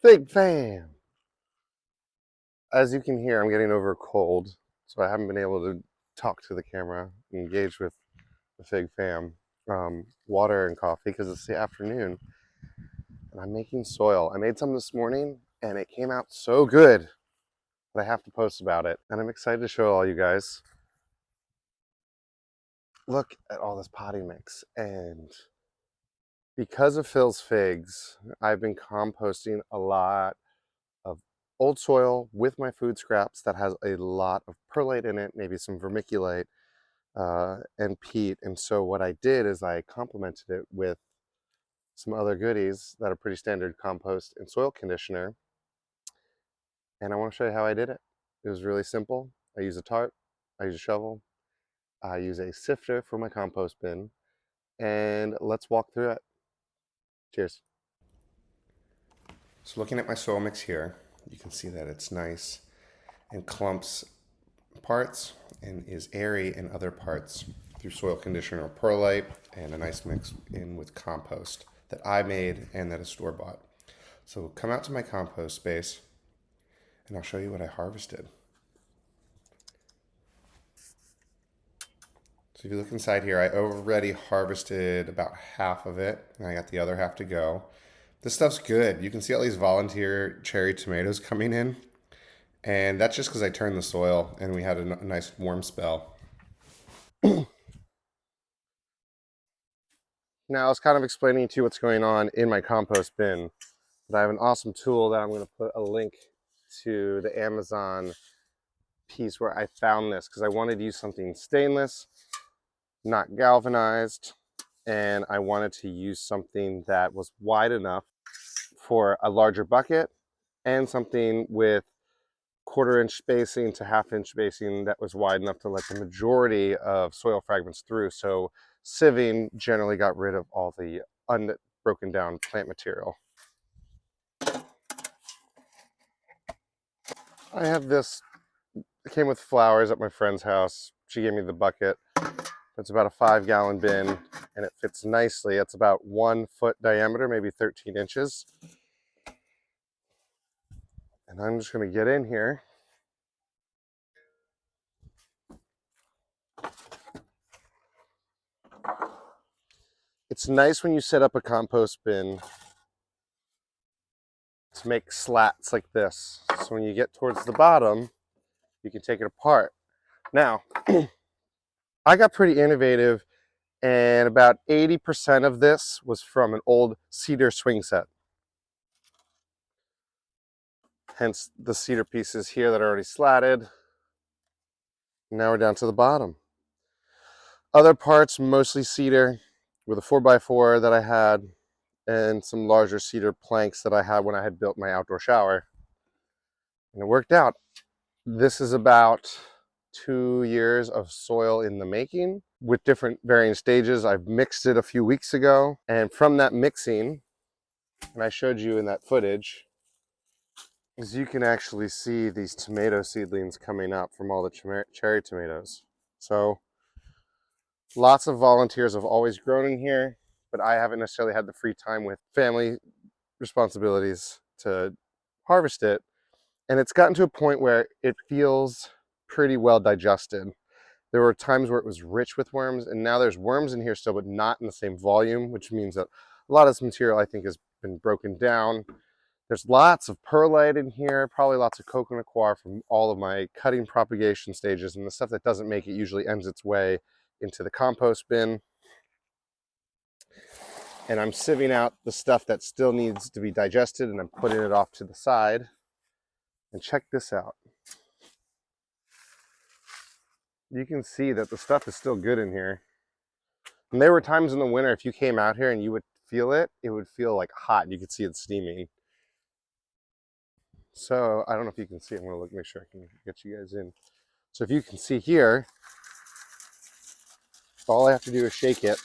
Big fam! As you can hear, I'm getting over a cold, so I haven't been able to talk to the camera, engage with the Fig fam. Water and coffee because it's the afternoon, and I'm making soil. I made some this morning, and it came out so good that I have to post about it, and I'm excited to show all you guys. Look at all this potting mix, and because of Phil's figs, I've been composting a lot of old soil with my food scraps that has a lot of perlite in it, maybe some vermiculite and peat. And so what I did is I complemented it with some other goodies that are pretty standard: compost and soil conditioner. And I want to show you how I did it. It was really simple. I use a tarp, I use a shovel, I use a sifter for my compost bin, and let's walk through it. Cheers. So looking at my soil mix here, you can see that it's nice and clumps parts and is airy in other parts through soil conditioner or perlite and a nice mix in with compost that I made and that is store-bought. So come out to my compost space and I'll show you what I harvested. So if you look inside here, I already harvested about half of it and I got the other half to go. This stuff's good. You can see all these volunteer cherry tomatoes coming in. And that's just because I turned the soil and we had a nice warm spell. Now I was kind of explaining to you what's going on in my compost bin. But I have an awesome tool that I'm going to put a link to the Amazon piece where I found this because I wanted to use something stainless, not galvanized, and I wanted to use something that was wide enough for a larger bucket and something with 1/4-inch spacing to 1/2-inch spacing that was wide enough to let the majority of soil fragments through. So sieving generally got rid of all the unbroken down plant material. I have this, it came with flowers at my friend's house. She gave me the bucket. It's about a 5-gallon bin and it fits nicely. It's about 1 foot diameter, maybe 13 inches. And I'm just going to get in here. It's nice when you set up a compost bin to make slats like this. So when you get towards the bottom, you can take it apart. Now, I got pretty innovative, and about 80% of this was from an old cedar swing set. Hence the cedar pieces here that are already slatted. Now we're down to the bottom. Other parts, mostly cedar, with a 4x4 that I had, and some larger cedar planks that I had when I had built my outdoor shower. And it worked out. This is about 2 years of soil in the making with different varying stages. I've mixed it a few weeks ago, and from that mixing, and I showed you in that footage, is you can actually see these tomato seedlings coming up from all the cherry tomatoes. So lots of volunteers have always grown in here, but I haven't necessarily had the free time with family responsibilities to harvest it. And it's gotten to a point where it feels pretty well digested. There were times where it was rich with worms, and now there's worms in here still, but not in the same volume, which means that a lot of this material, I think, has been broken down. There's lots of perlite in here, probably lots of coconut coir from all of my cutting propagation stages, and the stuff that doesn't make it usually ends its way into the compost bin. And I'm sieving out the stuff that still needs to be digested, and I'm putting it off to the side. And check this out. You can see that the stuff is still good in here. And there were times in the winter, if you came out here and you would feel it, it would feel like hot. You could see it steaming. So I don't know if you can see. I'm going to look, make sure I can get you guys in. So if you can see here, all I have to do is shake it.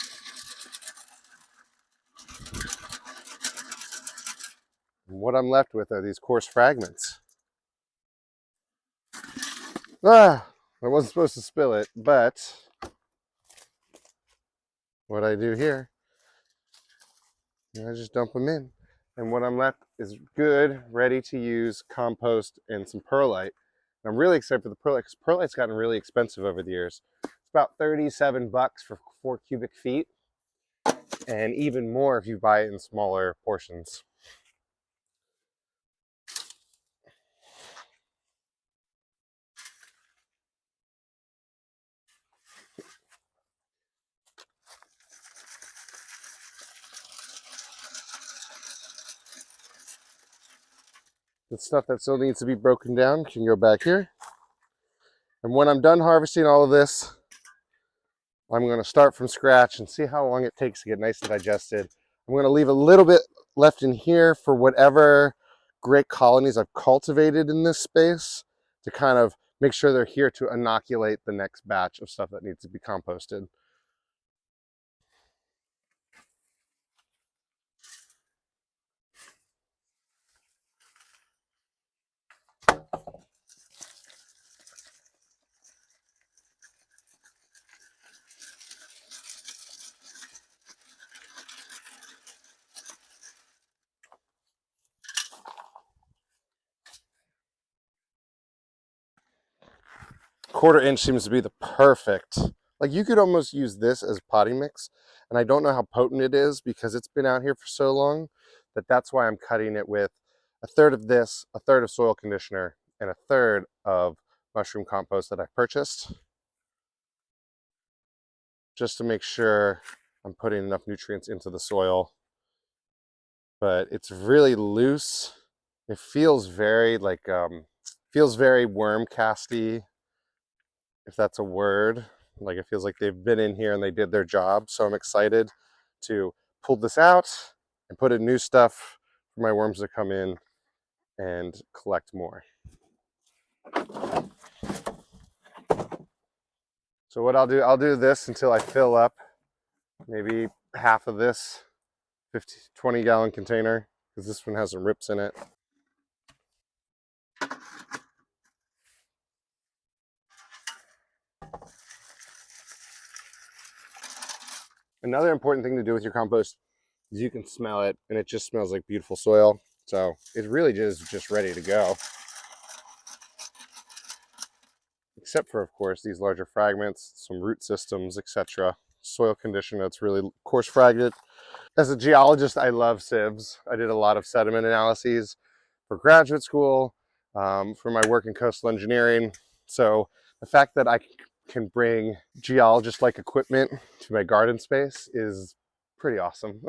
And what I'm left with are these coarse fragments. I wasn't supposed to spill it, but what I do here, I just dump them in. And what I'm left is good, ready to use compost and some perlite. And I'm really excited for the perlite because perlite's gotten really expensive over the years. It's about 37 bucks for 4 cubic feet, and even more if you buy it in smaller portions. The stuff that still needs to be broken down can go back here. And when I'm done harvesting all of this, I'm going to start from scratch and see how long it takes to get nice and digested. I'm going to leave a little bit left in here for whatever great colonies I've cultivated in this space to kind of make sure they're here to inoculate the next batch of stuff that needs to be composted. Quarter inch seems to be the perfect, like you could almost use this as potting mix, and I don't know how potent it is because it's been out here for so long that that's why I'm cutting it with a third of this, a third of soil conditioner, and a third of mushroom compost that I purchased, just to make sure I'm putting enough nutrients into the soil. But it's really loose. It feels very like feels very worm casty, if that's a word. Like it feels like they've been in here and they did their job. So I'm excited to pull this out and put in new stuff for my worms to come in and collect more. So what I'll do this until I fill up maybe half of this 20 gallon container, because this one has some rips in it. Another important thing to do with your compost is you can smell it, and it just smells like beautiful soil. So it really is just ready to go. Except for, of course, these larger fragments, some root systems, etc. Soil condition that's really coarse fragmented. As a geologist, I love sieves. I did a lot of sediment analyses for graduate school, for my work in coastal engineering. So the fact that I can bring geologist-like equipment to my garden space is pretty awesome.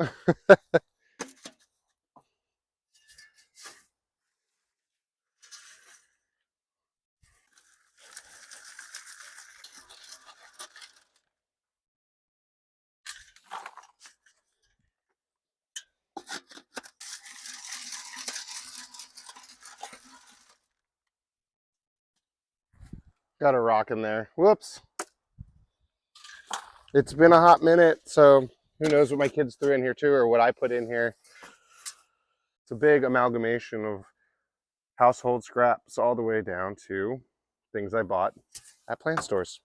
Got a rock in there. Whoops. It's been a hot minute, so who knows what my kids threw in here too, or what I put in here. It's a big amalgamation of household scraps all the way down to things I bought at plant stores,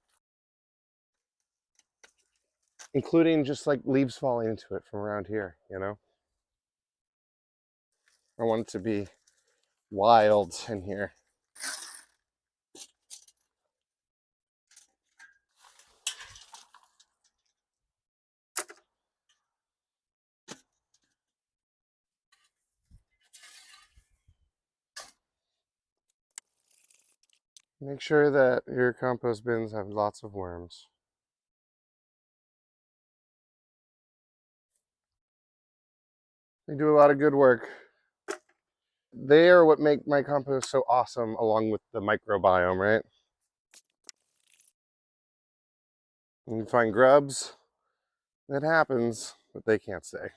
including just like leaves falling into it from around here, you know? I want it to be wild in here. Make sure that your compost bins have lots of worms. They do a lot of good work. They are what make my compost so awesome, along with the microbiome, right? When you find grubs, that happens, but they can't stay.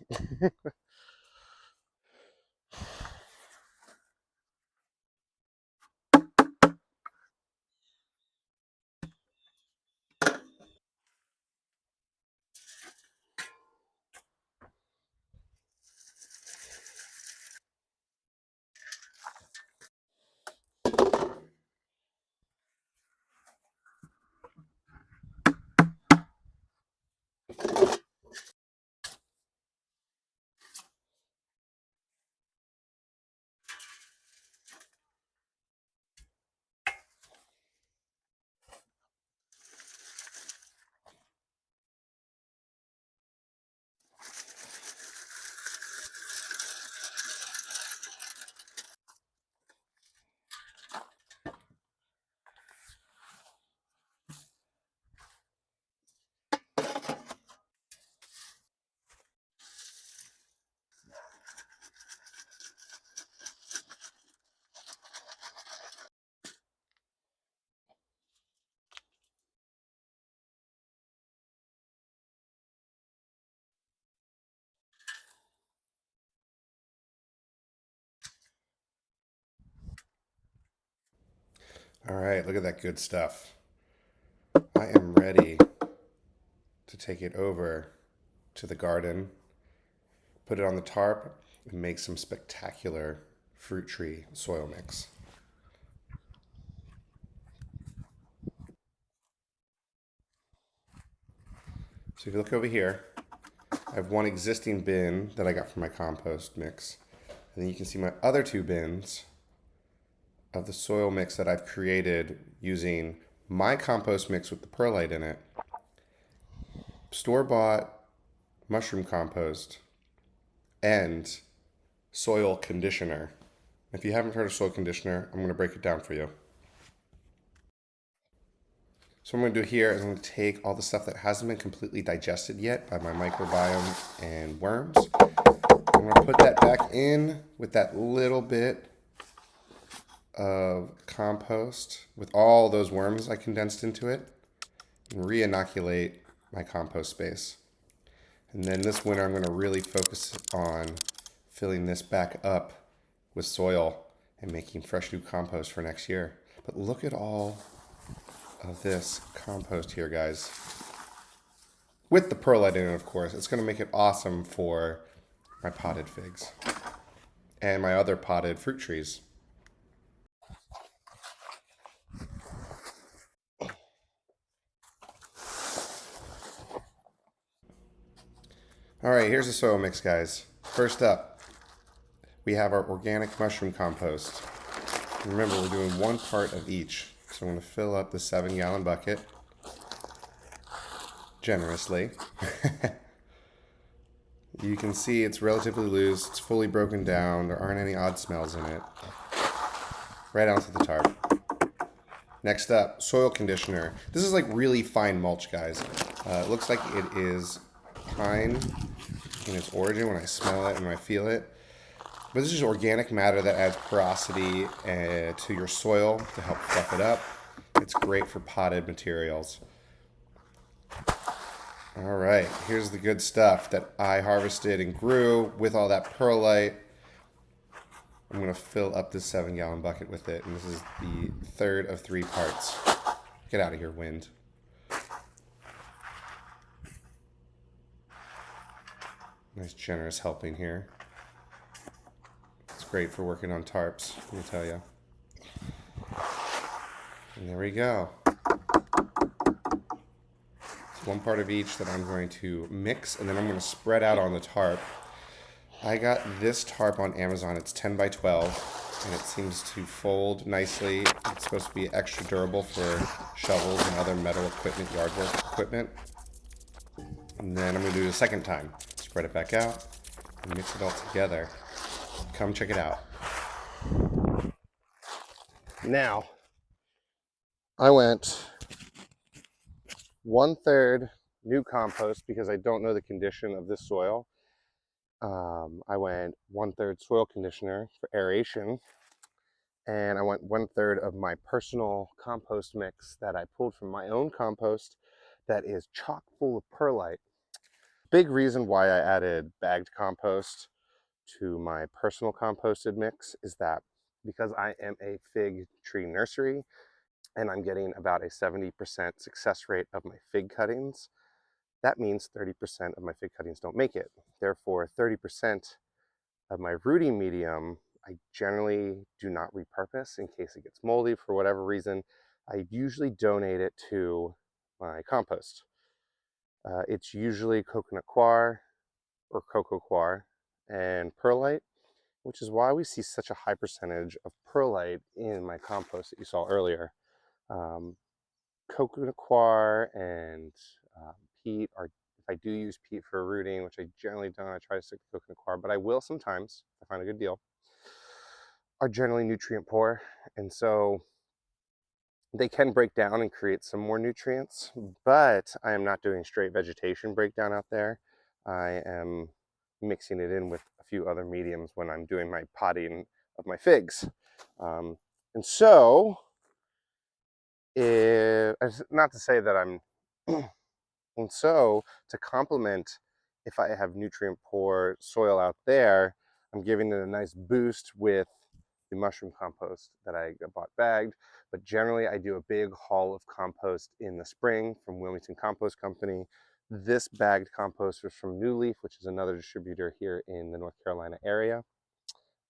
All right, look at that good stuff. I am ready to take it over to the garden, put it on the tarp, and make some spectacular fruit tree soil mix. So if you look over here, I have one existing bin that I got from my compost mix. And then you can see my other two bins of the soil mix that I've created using my compost mix with the perlite in it, store-bought mushroom compost, and soil conditioner. If you haven't heard of soil conditioner, I'm going to break it down for you. So what I'm going to do here is I'm going to take all the stuff that hasn't been completely digested yet by my microbiome and worms. I'm going to put that back in with that little bit of compost with all those worms I condensed into it and re-inoculate my compost space. And then this winter I'm going to really focus on filling this back up with soil and making fresh new compost for next year. But look at all of this compost here, guys. With the perlite in it, of course. It's going to make it awesome for my potted figs and my other potted fruit trees. All right, here's the soil mix, guys. First up, we have our organic mushroom compost. Remember, we're doing one part of each. So I'm going to fill up the 7-gallon bucket generously. You can see it's relatively loose. It's fully broken down. There aren't any odd smells in it. Right onto the tarp. Next up, soil conditioner. This is like really fine mulch, guys. It looks like it is pine in its origin when I smell it and when I feel it. But this is organic matter that adds porosity to your soil to help fluff it up. It's great for potted materials. All right, here's the good stuff that I harvested and grew with all that perlite. I'm going to fill up this 7-gallon bucket with it, and this is the third of 3 parts. Get out of here, wind. Nice generous helping here. It's great for working on tarps, let me tell you. And there we go. It's one part of each that I'm going to mix, and then I'm going to spread out on the tarp. I got this tarp on Amazon. It's 10 by 12, and it seems to fold nicely. It's supposed to be extra durable for shovels and other metal equipment, yard work equipment. And then I'm going to do it a second time. Spread it back out and mix it all together. Come check it out. Now, I went 1/3 new compost because I don't know the condition of this soil. I went 1/3 soil conditioner for aeration, and I went 1/3 of my personal compost mix that I pulled from my own compost that is chock full of perlite. Big reason why I added bagged compost to my personal composted mix is that because I am a fig tree nursery and I'm getting about a 70% success rate of my fig cuttings, that means 30% of my fig cuttings don't make it. Therefore, 30% of my rooting medium, I generally do not repurpose in case it gets moldy for whatever reason. I usually donate it to my compost. It's usually coconut coir or cocoa coir and perlite, which is why we see such a high percentage of perlite in my compost that you saw earlier. Coconut coir and peat are, if I do use peat for rooting, which I generally don't, I try to stick to coconut coir, but I will sometimes if I find a good deal, are generally nutrient poor. And so they can break down and create some more nutrients, but I am not doing straight vegetation breakdown out there. I am mixing it in with a few other mediums when I'm doing my potting of my figs. And so, not to say that I'm, and so to complement, if I have nutrient poor soil out there, I'm giving it a nice boost with the mushroom compost that I bought bagged. But generally, I do a big haul of compost in the spring from Wilmington Compost Company. This bagged compost was from New Leaf, which is another distributor here in the North Carolina area.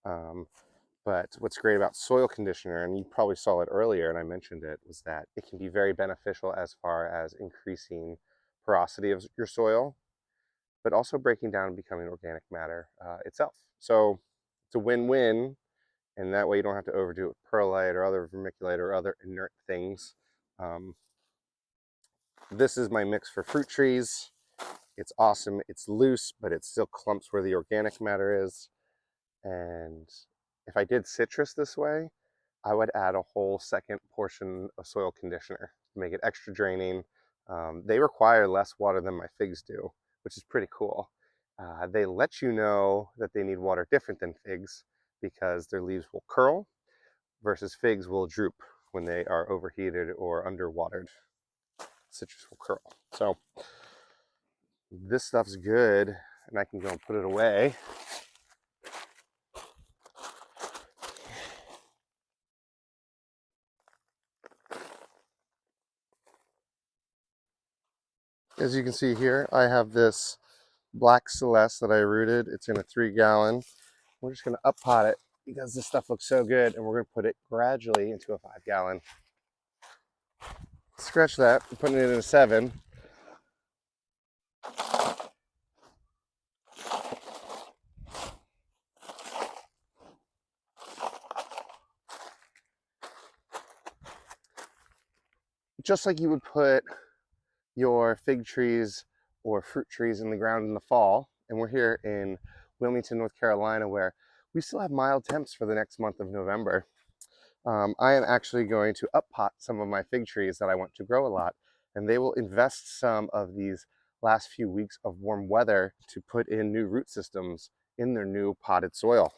But what's great about soil conditioner, and you probably saw it earlier and I mentioned it, was that it can be very beneficial as far as increasing porosity of your soil, but also breaking down and becoming organic matter itself. So it's a win-win, and that way you don't have to overdo it with perlite or other vermiculite or other inert things. This is my mix for fruit trees. It's awesome. It's loose, but it still clumps where the organic matter is. And if I did citrus this way, I would add a whole second portion of soil conditioner to make it extra draining. They require less water than my figs do, which is pretty cool. They let you know that they need water different than figs because their leaves will curl versus figs will droop when they are overheated or underwatered. Citrus will curl. So this stuff's good, and I can go and put it away. As you can see here, I have this black Celeste that I rooted. It's in a 3-gallon. We're just gonna up pot it because this stuff looks so good, and we're gonna put it gradually into a 5-gallon. Scratch that, I'm putting it in a 7. Just like you would put your fig trees or fruit trees in the ground in the fall, and we're here in Wilmington, North Carolina, where we still have mild temps for the next month of November. I am actually going to up pot some of my fig trees that I want to grow a lot, and they will invest some of these last few weeks of warm weather to put in new root systems in their new potted soil.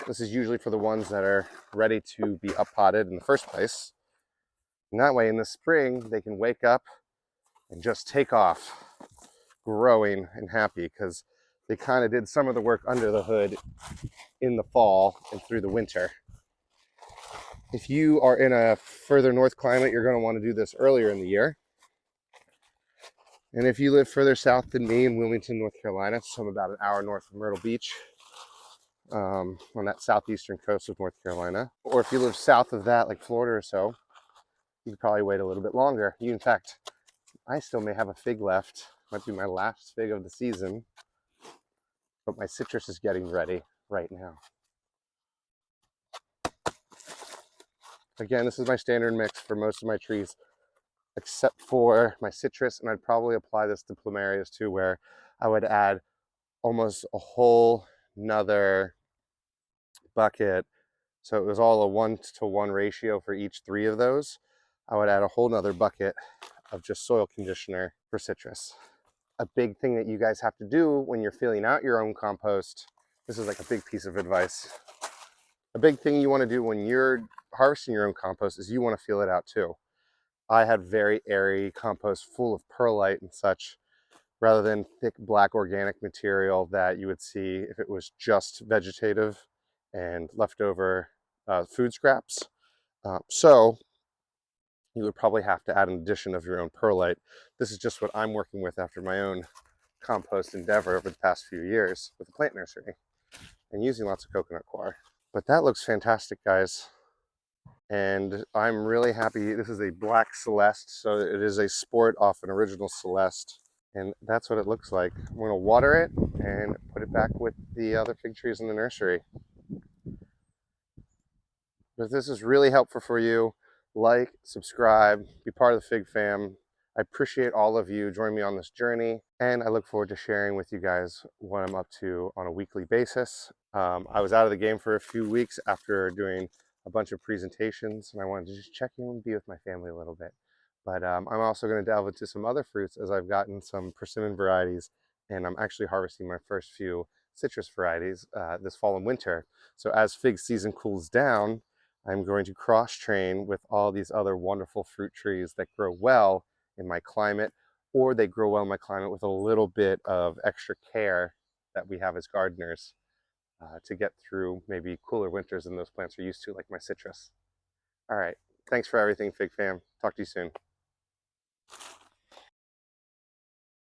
This is usually for the ones that are ready to be up potted in the first place. And that way in the spring, they can wake up and just take off, growing and happy, because they kind of did some of the work under the hood in the fall and through the winter. If you are in a further north climate, you're going to want to do this earlier in the year. And if you live further south than me in Wilmington, North Carolina, so I'm about an hour north of Myrtle Beach, on that southeastern coast of North Carolina, or if you live south of that, like Florida or so, you could probably wait a little bit longer. In fact, I still may have a fig left. Might be my last fig of the season, but my citrus is getting ready right now. Again, this is my standard mix for most of my trees, except for my citrus, and I'd probably apply this to plumerias too, where I would add almost a whole nother bucket. So it was all a 1-to-1 ratio for each 3 of those. I would add a whole nother bucket of just soil conditioner for citrus. A big thing that you guys have to do when you're filling out your own compost, this is like a big piece of advice. A big thing you want to do when you're harvesting your own compost is you want to feel it out too. I had very airy compost full of perlite and such, rather than thick black organic material that you would see if it was just vegetative and leftover food scraps. So you would probably have to add an addition of your own perlite. This is just what I'm working with after my own compost endeavor over the past few years with the plant nursery and using lots of coconut coir. But that looks fantastic, guys. And I'm really happy. This is a black Celeste, so it is a sport off an original Celeste. And that's what it looks like. I'm going to water it and put it back with the other fig trees in the nursery. If this is really helpful for you, like, subscribe, be part of the Fig Fam. I appreciate all of you joining me on this journey, and I look forward to sharing with you guys what I'm up to on a weekly basis. I was out of the game for a few weeks after doing a bunch of presentations, and I wanted to just check in and be with my family a little bit. But I'm also going to delve into some other fruits as I've gotten some persimmon varieties, and I'm actually harvesting my first few citrus varieties this fall and winter. So as fig season cools down, I'm going to cross-train with all these other wonderful fruit trees that grow well in my climate, or they grow well in my climate with a little bit of extra care that we have as gardeners. to get through maybe cooler winters than those plants are used to, like my citrus. All right, thanks for everything, Fig Fam. Talk to you soon.